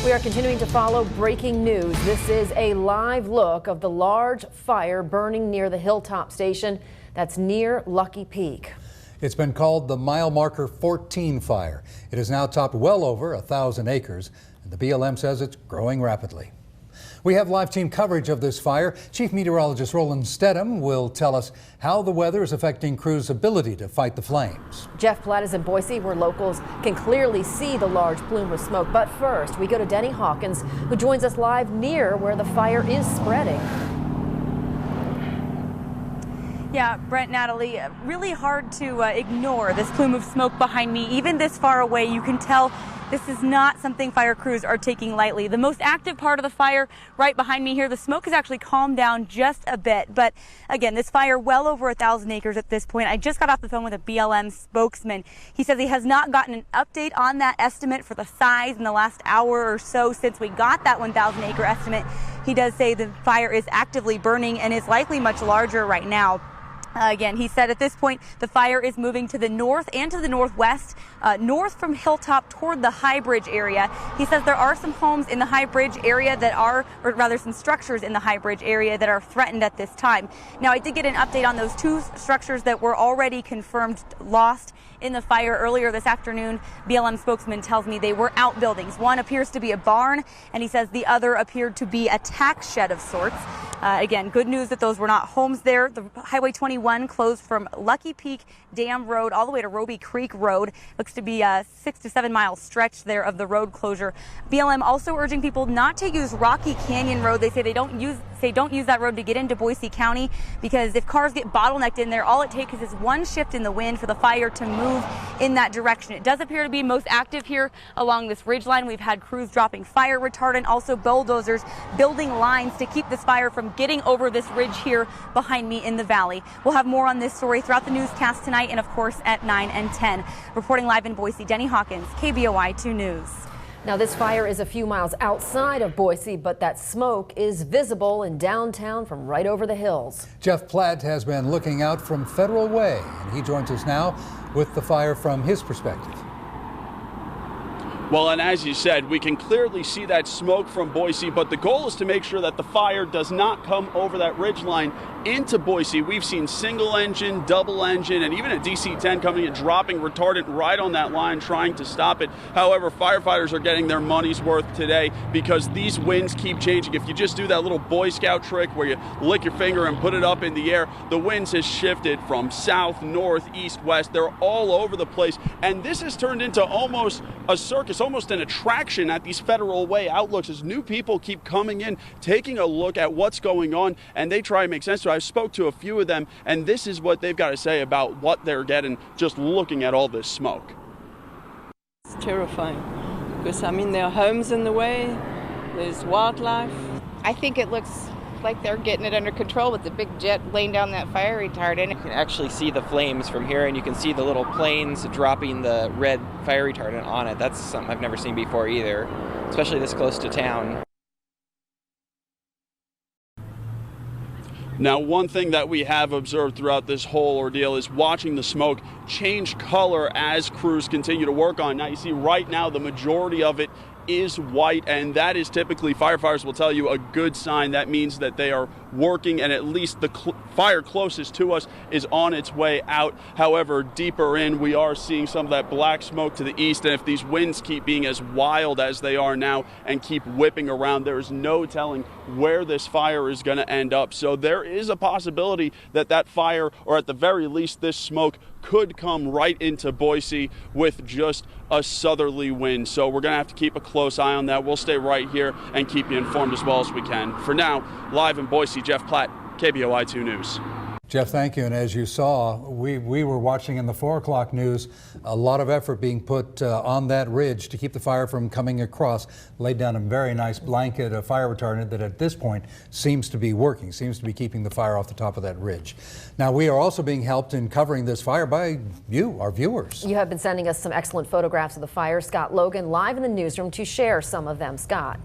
We are continuing to follow breaking news. This is a live look of the large fire burning near the Hilltop station that's near Lucky Peak. It's been called the mile marker 14 fire. It has now topped well over 1,000 acres, and the BLM says it's growing rapidly. We have live team coverage of this fire. Chief Meteorologist Roland Stedham will tell us how the weather is affecting crews' ability to fight the flames. Jeff Platt is in Boise, where locals can clearly see the large plume of smoke. But first, we go to Denny Hawkins, who joins us live near where the fire is spreading. Yeah, Brent, Natalie, really hard to ignore this plume of smoke behind me. Even this far away, you can tell this is not something fire crews are taking lightly. The most active part of the fire right behind me here, the smoke has actually calmed down just a bit. But again, this fire well over 1,000 acres at this point. I just got off the phone with a BLM spokesman. He says he has not gotten an update on that estimate for the size in the last hour or so since we got that 1,000 acre estimate. He does say the fire is actively burning and is likely much larger right now. Again, he said at this point the fire is moving to the north and to the northwest, north from Hilltop toward the High Bridge area. He says there are some homes in the High Bridge area that are, or rather some structures in the High Bridge area that are threatened at this time. Now, I did get an update on those two structures that were already confirmed lost in the fire earlier this afternoon. BLM spokesman tells me they were outbuildings. One appears to be a barn, and he says the other appeared to be a tax shed of sorts. Again, good news that those were not homes there. The Highway 21 closed from Lucky Peak Dam Road all the way to Roby Creek Road. Looks to be a 6 to 7 mile stretch there of the road closure. BLM also urging people not to use Rocky Canyon Road. They say don't use that road to get into Boise County, because if cars get bottlenecked in there, all it takes is one shift in the wind for the fire to move in that direction. It does appear to be most active here along this ridge line. We've had crews dropping fire retardant, also bulldozers building lines to keep this fire from getting over this ridge here behind me in the valley. We'll have more on this story throughout the newscast tonight and, of course, at 9 and 10. Reporting live in Boise, Denny Hawkins, KBOI 2 News. Now, this fire is a few miles outside of Boise, but that smoke is visible in downtown from right over the hills. Jeff Platt has been looking out from Federal Way, and he joins us now with the fire from his perspective. Well, and as you said, we can clearly see that smoke from Boise, but the goal is to make sure that the fire does not come over that ridgeline into Boise. We've seen single engine, double engine, and even a DC-10 coming and dropping retardant right on that line, trying to stop it. However, firefighters are getting their money's worth today because these winds keep changing. If you just do that little Boy Scout trick where you lick your finger and put it up in the air, the winds has shifted from south, north, east, west. They're all over the place, and this has turned into almost a circus, almost an attraction at these Federal Way outlooks as new people keep coming in, taking a look at what's going on, and they try and make sense of it. I spoke to a few of them, and this is what they've got to say about what they're getting just looking at all this smoke. It's terrifying because, I mean, there are homes in the way, there's wildlife. I think it looks like they're getting it under control with the big jet laying down that fire retardant. You can actually see the flames from here, and you can see the little planes dropping the red fire retardant on it. That's something I've never seen before either, especially this close to town. Now, one thing that we have observed throughout this whole ordeal is watching the smoke change color as crews continue to work on it. Now, you see right now the majority of it is white, and that is typically, firefighters will tell you, a good sign. That means that they are working, and at least the fire closest to us is on its way out. However, deeper in, we are seeing some of that black smoke to the east, and if these winds keep being as wild as they are now and keep whipping around, there is no telling where this fire is going to end up. So there is a possibility that that fire, or at the very least this smoke, could come right into Boise with just a southerly wind. So we're going to have to keep a close eye on that. We'll stay right here and keep you informed as well as we can. For now, live in Boise, Jeff Platt, KBOI 2 News. Jeff, thank you. And as you saw, we were watching in the 4 o'clock news, a lot of effort being put on that ridge to keep the fire from coming across. Laid down a very nice blanket of fire retardant that at this point seems to be working, seems to be keeping the fire off the top of that ridge. Now, we are also being helped in covering this fire by you, our viewers. You have been sending us some excellent photographs of the fire. Scott Logan live in the newsroom to share some of them. Scott.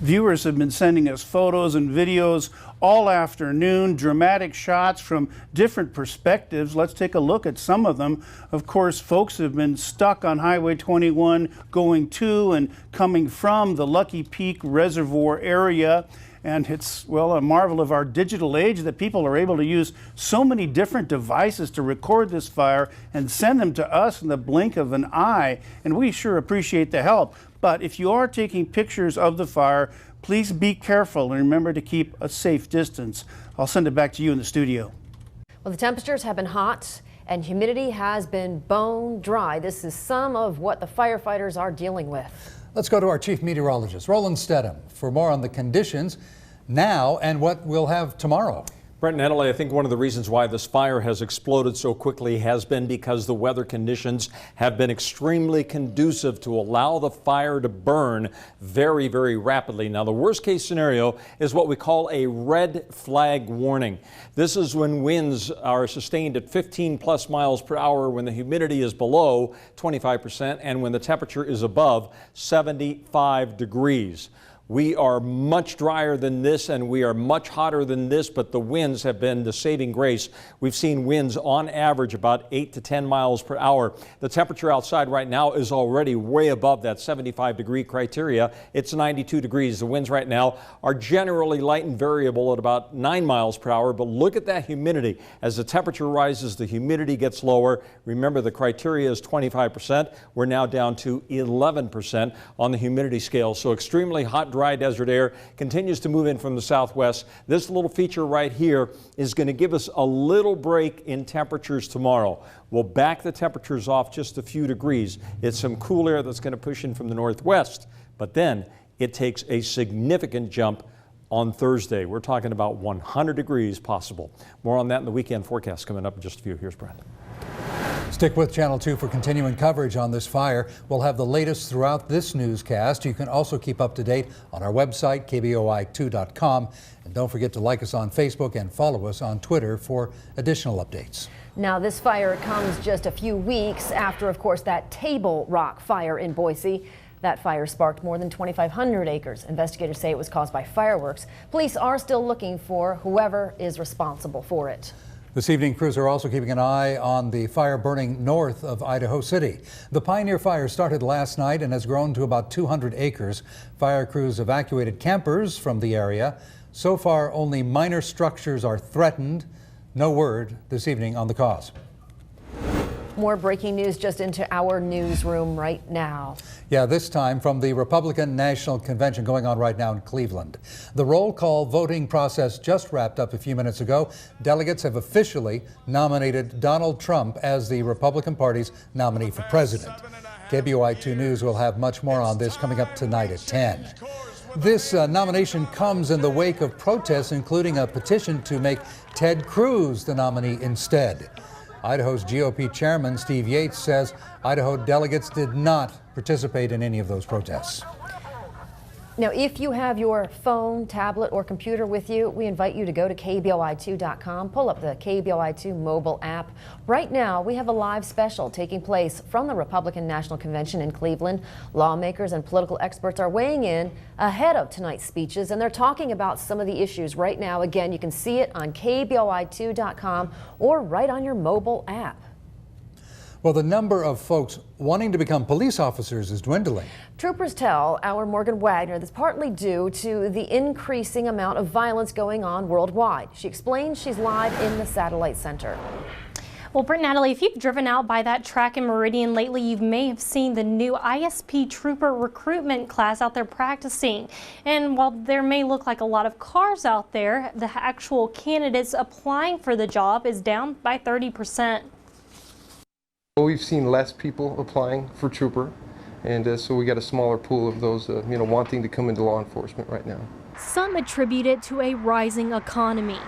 Viewers have been sending us photos and videos all afternoon, dramatic shots from different perspectives. Let's take a look at some of them. Of course, folks have been stuck on Highway 21 going to and coming from the Lucky Peak Reservoir area. And it's, well, a marvel of our digital age that people are able to use so many different devices to record this fire and send them to us in the blink of an eye. And we sure appreciate the help. But if you are taking pictures of the fire, please be careful and remember to keep a safe distance. I'll send it back to you in the studio. Well, the temperatures have been hot and humidity has been bone dry. This is some of what the firefighters are dealing with. Let's go to our chief meteorologist, Roland Stedham, for more on the conditions now and what we'll have tomorrow. Brett and Natalie, I think one of the reasons why this fire has exploded so quickly has been because the weather conditions have been extremely conducive to allow the fire to burn very, very rapidly. Now, the worst case scenario is what we call a red flag warning. This is when winds are sustained at 15 plus miles per hour, when the humidity is below 25% and when the temperature is above 75 degrees. We are much drier than this and we are much hotter than this, but the winds have been the saving grace. We've seen winds on average about 8 to 10 miles per hour. The temperature outside right now is already way above that 75-degree criteria. It's 92 degrees. The winds right now are generally light and variable at about 9 miles per hour, but look at that humidity. As the temperature rises, the humidity gets lower. Remember, the criteria is 25%. We're now down to 11% on the humidity scale, so extremely hot, dry desert air continues to move in from the southwest. This little feature right here is going to give us a little break in temperatures tomorrow. We'll back the temperatures off just a few degrees. It's some cool air that's going to push in from the northwest, but then it takes a significant jump on Thursday. We're talking about 100 degrees possible. More on that in the weekend forecast coming up in just a few. Here's Brent. Stick with Channel 2 for continuing coverage on this fire. We'll have the latest throughout this newscast. You can also keep up to date on our website, KBOI2.com. And don't forget to like us on Facebook and follow us on Twitter for additional updates. Now, this fire comes just a few weeks after, of course, that Table Rock fire in Boise. That fire sparked more than 2,500 acres. Investigators say it was caused by fireworks. Police are still looking for whoever is responsible for it. This evening, crews are also keeping an eye on the fire burning north of Idaho City. The Pioneer Fire started last night and has grown to about 200 acres. Fire crews evacuated campers from the area. So far, only minor structures are threatened. No word this evening on the cause. More breaking news just into our newsroom right now. Yeah, this time from the Republican National Convention going on right now in Cleveland. The roll call voting process just wrapped up a few minutes ago. Delegates have officially nominated Donald Trump as the Republican Party's nominee for president. KBOI 2 News will have much more on this coming up tonight at 10. This nomination comes in the wake of protests, including a petition to make Ted Cruz the nominee instead. Idaho's GOP chairman, Steve Yates, says Idaho delegates did not participate in any of those protests. Now, if you have your phone, tablet, or computer with you, we invite you to go to KBOI2.com, pull up the KBOI2 mobile app. Right now, we have a live special taking place from the Republican National Convention in Cleveland. Lawmakers and political experts are weighing in ahead of tonight's speeches, and they're talking about some of the issues right now. Again, you can see it on KBOI2.com or right on your mobile app. Well, the number of folks wanting to become police officers is dwindling. Troopers tell our Morgan Wagner that's partly due to the increasing amount of violence going on worldwide. She explains she's live in the Satellite Center. Well, Brent, Natalie, if you've driven out by that track in Meridian lately, you may have seen the new ISP Trooper recruitment class out there practicing. And while there may look like a lot of cars out there, the actual candidates applying for the job is down by 30%. We've seen less people applying for trooper, and so we got a smaller pool of those wanting to come into law enforcement right now. Some attribute it to a rising economy.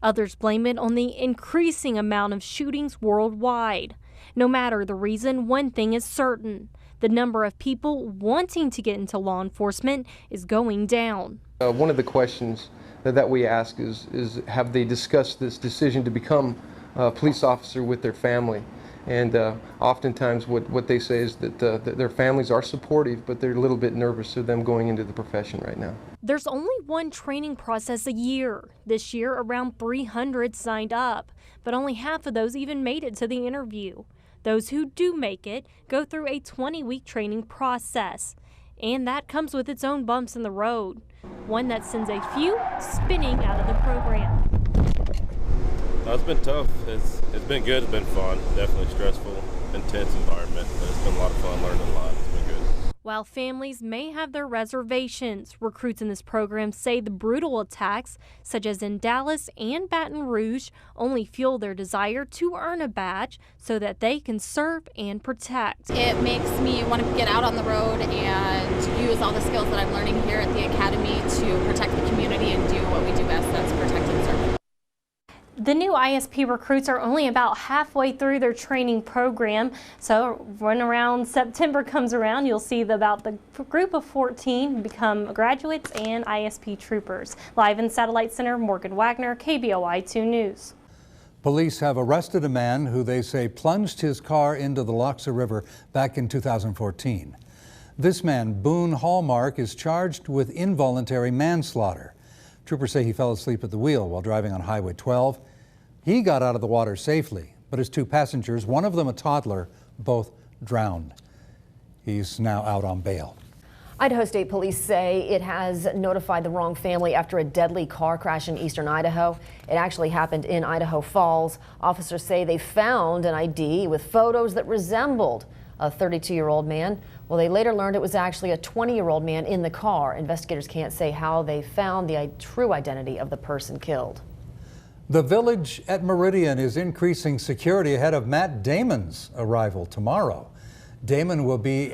Others blame it on the increasing amount of shootings worldwide. No matter the reason, one thing is certain: the number of people wanting to get into law enforcement is going down. One of the questions that we ask is have they discussed this decision to become a police officer with their family? And oftentimes what they say is that their families are supportive, but they're a little bit nervous of them going into the profession right now. There's only one training process a year. This year, around 300 signed up, but only half of those even made it to the interview. Those who do make it go through a 20-week training process, and that comes with its own bumps in the road, one that sends a few spinning out of the program. It's been tough. It's been good. It's been fun. Definitely stressful, intense environment, but it's been a lot of fun, learning a lot. It's been good. While families may have their reservations, recruits in this program say the brutal attacks, such as in Dallas and Baton Rouge, only fuel their desire to earn a badge so that they can serve and protect. It makes me want to get out on the road and use all the skills that I'm learning here at the academy to protect the community and do what we do best, that's protect and serve. The new ISP recruits are only about halfway through their training program, so when around September comes around, you'll see about the group of 14 become graduates and ISP troopers. Live in Satellite Center, Morgan Wagner, KBOI 2 News. Police have arrested a man who they say plunged his car into the Loxa River back in 2014. This man, Boone Hallmark, is charged with involuntary manslaughter. Troopers say he fell asleep at the wheel while driving on Highway 12. He got out of the water safely, but his two passengers, one of them a toddler, both drowned. He's now out on bail. Idaho State Police say it has notified the wrong family after a deadly car crash in eastern Idaho. It actually happened in Idaho Falls. Officers say they found an ID with photos that resembled a 32-year-old man. Well, they later learned it was actually a 20-year-old man in the car. Investigators can't say how they found the true identity of the person killed. The Village at Meridian is increasing security ahead of Matt Damon's arrival tomorrow. Damon will be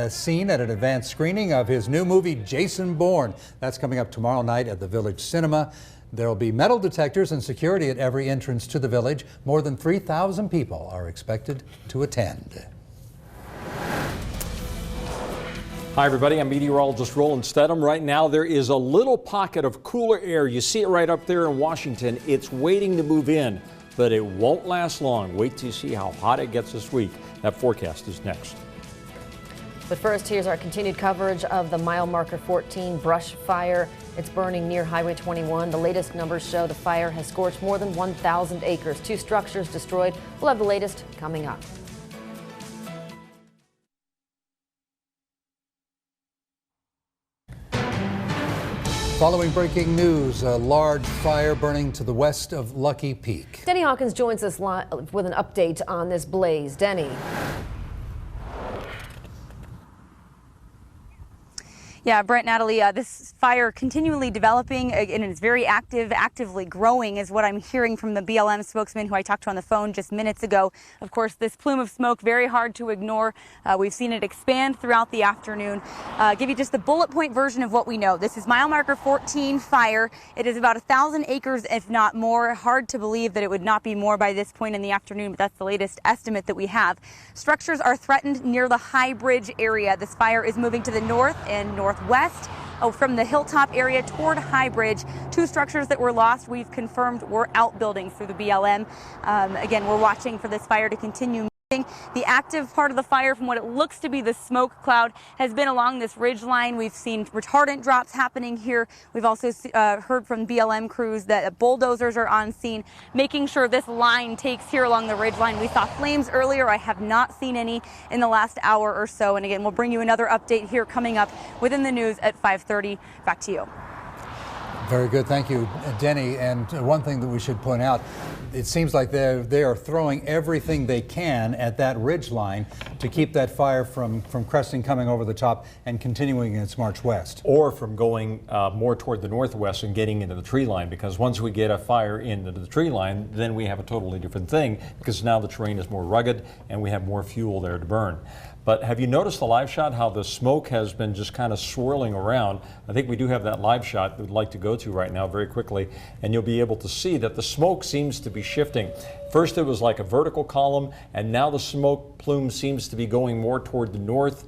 seen at an advanced screening of his new movie, Jason Bourne. That's coming up tomorrow night at the Village Cinema. There will be metal detectors and security at every entrance to the Village. More than 3,000 people are expected to attend. Hi everybody, I'm meteorologist Roland Stedham. Right now there is a little pocket of cooler air. You see it right up there in Washington. It's waiting to move in, but it won't last long. Wait to see how hot it gets this week. That forecast is next. But first, here's our continued coverage of the mile marker 14 brush fire. It's burning near Highway 21. The latest numbers show the fire has scorched more than 1,000 acres. 2 structures destroyed. We'll have the latest coming up. Following breaking news, a large fire burning to the west of Lucky Peak. Denny Hawkins joins us live with an update on this blaze. Denny. Yeah, Brent, Natalie, this fire continually developing and it's very actively growing is what I'm hearing from the BLM spokesman who I talked to on the phone just minutes ago. Of course, this plume of smoke, very hard to ignore. We've seen it expand throughout the afternoon. Give you just the bullet point version of what we know. This is mile marker 14 fire. It is about 1,000 acres, if not more. Hard to believe that it would not be more by this point in the afternoon, but that's the latest estimate that we have. Structures are threatened near the High Bridge area. This fire is moving to the north and northwest from the hilltop area toward High Bridge. 2 structures that were lost, we've confirmed, were outbuildings through the BLM. Again, we're watching for this fire to continue moving. The active part of the fire, from what it looks to be the smoke cloud, has been along this ridge line. We've seen retardant drops happening here. We've also heard from BLM crews that bulldozers are on scene, making sure this line takes here along the ridge line. We saw flames earlier. I have not seen any in the last hour or so. And again, we'll bring you another update here coming up within the news at 5:30. Back to you. Very good. Thank you, Denny. And one thing that we should point out, it seems like they are throwing everything they can at that ridge line to keep that fire from cresting, coming over the top, and continuing its march west. Or from going more toward the northwest and getting into the tree line, because once we get a fire into the tree line, then we have a totally different thing, because now the terrain is more rugged and we have more fuel there to burn. But have you noticed the live shot, how the smoke has been just kind of swirling around? I think we do have that live shot we'd like to go to right now very quickly, and you'll be able to see that the smoke seems to be shifting. First it was like a vertical column, and now the smoke plume seems to be going more toward the north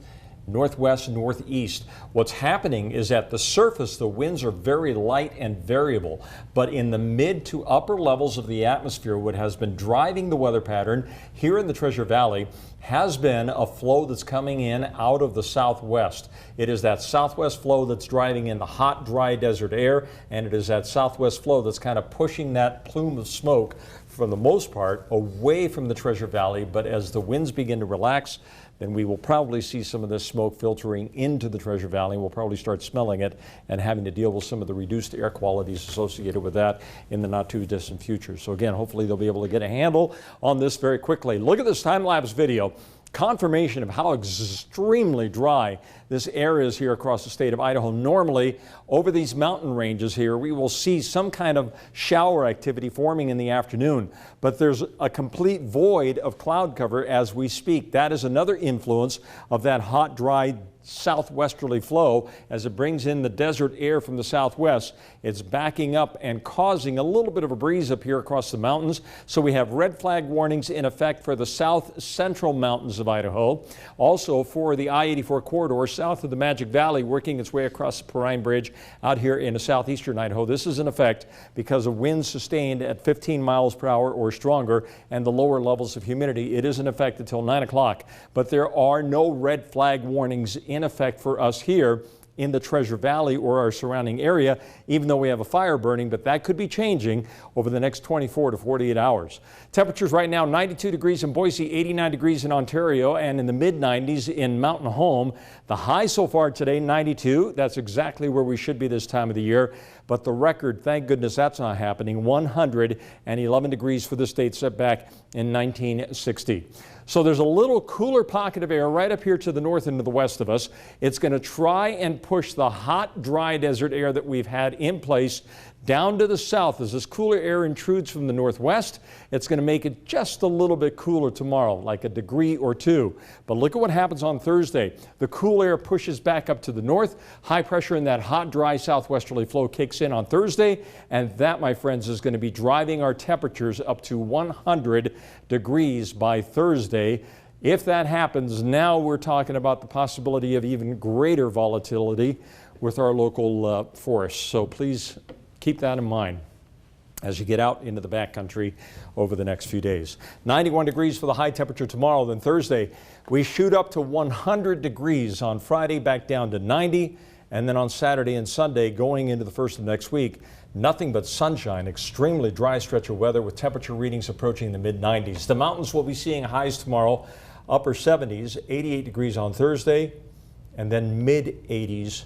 northwest, northeast. What's happening is at the surface, the winds are very light and variable, but in the mid to upper levels of the atmosphere, what has been driving the weather pattern here in the Treasure Valley has been a flow that's coming in out of the southwest. It is that southwest flow that's driving in the hot, dry desert air, and it is that southwest flow that's kind of pushing that plume of smoke, for the most part, away from the Treasure Valley. But as the winds begin to relax, then we will probably see some of this smoke filtering into the Treasure Valley. We'll probably start smelling it and having to deal with some of the reduced air qualities associated with that in the not too distant future. So again, hopefully they'll be able to get a handle on this very quickly. Look at this time-lapse video. Confirmation of how extremely dry this air is here across the state of Idaho. Normally, over these mountain ranges here, we will see some kind of shower activity forming in the afternoon, but there's a complete void of cloud cover as we speak. That is another influence of that hot, dry southwesterly flow. As it brings in the desert air from the southwest, it's backing up and causing a little bit of a breeze up here across the mountains. So we have red flag warnings in effect for the south central mountains of Idaho. Also for the I-84 corridor south of the Magic Valley, working its way across the Perrine Bridge out here in southeastern Idaho. This is in effect because of winds sustained at 15 miles per hour or stronger and the lower levels of humidity. It is in effect until 9 o'clock, but there are no red flag warnings in effect for us here in the Treasure Valley or our surrounding area, even though we have a fire burning, but that could be changing over the next 24 to 48 hours. Temperatures right now, 92 degrees in Boise, 89 degrees in Ontario, and in the mid-90s in Mountain Home. The high so far today, 92. That's exactly where we should be this time of the year. But the record, thank goodness that's not happening, 111 degrees for the state set back in 1960. So there's a little cooler pocket of air right up here to the north and to the west of us. It's going to try and push the hot, dry desert air that we've had in place down to the south. As this cooler air intrudes from the northwest, it's going to make it just a little bit cooler tomorrow, like a degree or two. But look at what happens on Thursday. The cool air pushes back up to the north. High pressure in that hot, dry southwesterly flow kicks in on Thursday, and that, my friends, is going to be driving our temperatures up to 100 degrees by Thursday. If that happens, now we're talking about the possibility of even greater volatility with our local forests. So please keep that in mind as you get out into the backcountry over the next few days. 91 degrees for the high temperature tomorrow. Then Thursday, we shoot up to 100 degrees on Friday, back down to 90. And then on Saturday and Sunday, going into the first of next week, nothing but sunshine, extremely dry stretch of weather with temperature readings approaching the mid-90s. The mountains will be seeing highs tomorrow, upper 70s, 88 degrees on Thursday, and then mid-80s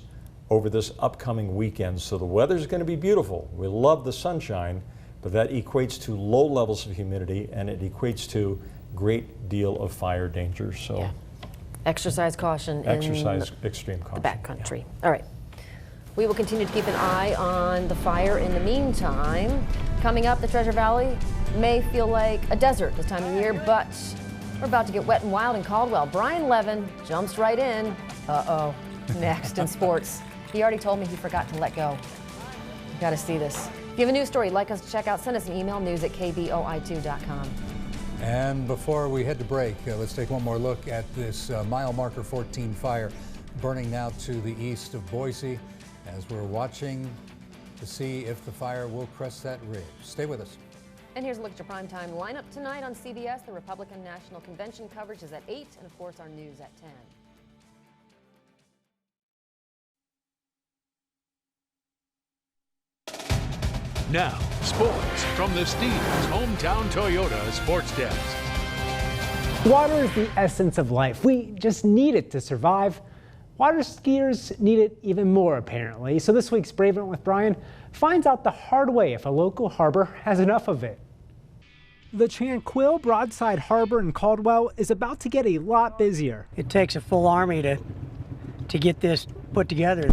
over this upcoming weekend. So the weather's going to be beautiful. We love the sunshine, but that equates to low levels of humidity, and it equates to great deal of fire danger. So yeah. Exercise caution exercise extreme caution. The backcountry. Yeah. All right. We will continue to keep an eye on the fire in the meantime. Coming up, the Treasure Valley may feel like a desert this time of year, but we're about to get wet and wild in Caldwell. Brian Levin jumps right in. Uh-oh. Next in sports. He already told me he forgot to let go. You got to see this. If you have a news story you'd like us to check out, send us an email, news@kboi2.com. And before we head to break, let's take one more look at this mile marker 14 fire burning now to the east of Boise as we're watching to see if the fire will crest that ridge. Stay with us. And here's a look at your primetime lineup tonight on CBS. The Republican National Convention coverage is at 8, and of course our news at 10. Now, sports from the Steve's Hometown Toyota Sports Desk. Water is the essence of life. We just need it to survive. Water skiers need it even more, apparently. So this week's Brave It with Brian finds out the hard way if a local harbor has enough of it. The Tranquil Broadside Harbor in Caldwell is about to get a lot busier. It takes a full army to get this put together.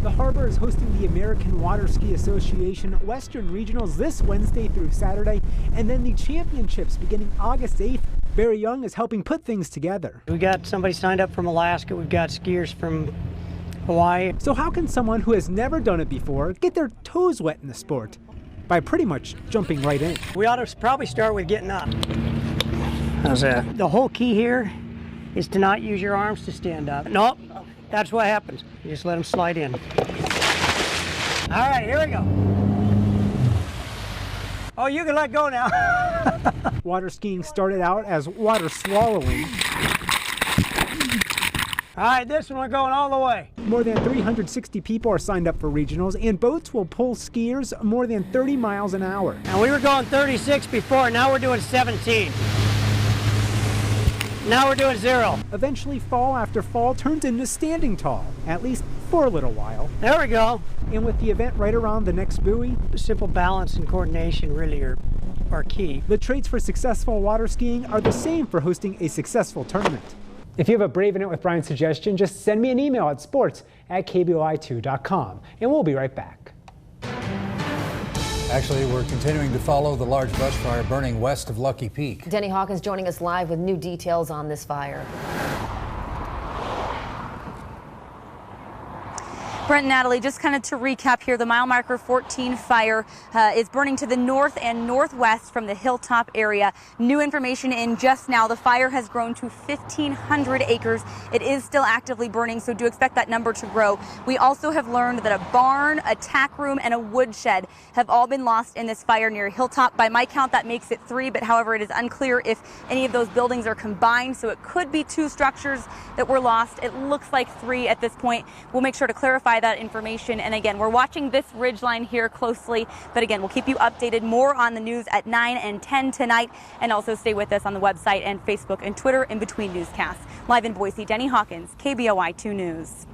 The harbor is hosting the American Water Ski Association Western Regionals this Wednesday through Saturday, and then the championships beginning August 8th. Barry Young is helping put things together. We got somebody signed up from Alaska. We've got skiers from Hawaii. So how can someone who has never done it before get their toes wet in the sport? By pretty much jumping right in. We ought to probably start with getting up. How's that? The whole key here is to not use your arms to stand up. Nope, that's what happens. You just let them slide in. All right, here we go. Oh, you can let go now. Water skiing started out as water swallowing. All right, this one we're going all the way. More than 360 people are signed up for regionals, and boats will pull skiers more than 30 miles an hour. And we were going 36 before, now we're doing 17. Now we're doing 0. Eventually, fall after fall turns into standing tall, at least for a little while. There we go. And with the event right around the next buoy, simple balance and coordination really are key. The traits for successful water skiing are the same for hosting a successful tournament. If you have a Braving It with Brian suggestion, just send me an email at sports@kboi2.com, and we'll be right back. Actually, we're continuing to follow the large brush fire burning west of Lucky Peak. Denny Hawkins joining us live with new details on this fire. Brent and Natalie, just kind of to recap here, the mile marker 14 fire is burning to the north and northwest from the hilltop area. New information in just now, the fire has grown to 1,500 acres. It is still actively burning, so do expect that number to grow. We also have learned that a barn, a tack room, and a woodshed have all been lost in this fire near Hilltop. By my count, that makes it 3, but however, it is unclear if any of those buildings are combined, so it could be 2 structures that were lost. It looks like 3 at this point. We'll make sure to clarify that information. And again, we're watching this ridgeline here closely, but again, we'll keep you updated more on the news at 9 and 10 tonight, and also stay with us on the website and Facebook and Twitter in between newscasts. Live in Boise, Denny Hawkins, KBOI 2 News.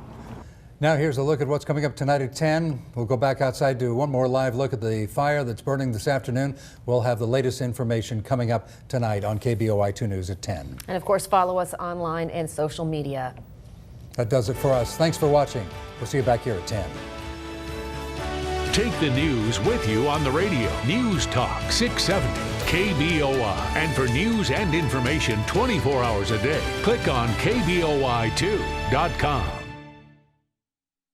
Now here's a look at what's coming up tonight at 10. We'll go back outside to one more live look at the fire that's burning this afternoon. We'll have the latest information coming up tonight on KBOI 2 News at 10. And of course, follow us online and social media. That does it for us. Thanks for watching. We'll see you back here at 10. Take the news with you on the radio. News Talk 670 KBOI. And for news and information 24 hours a day, click on KBOI2.com.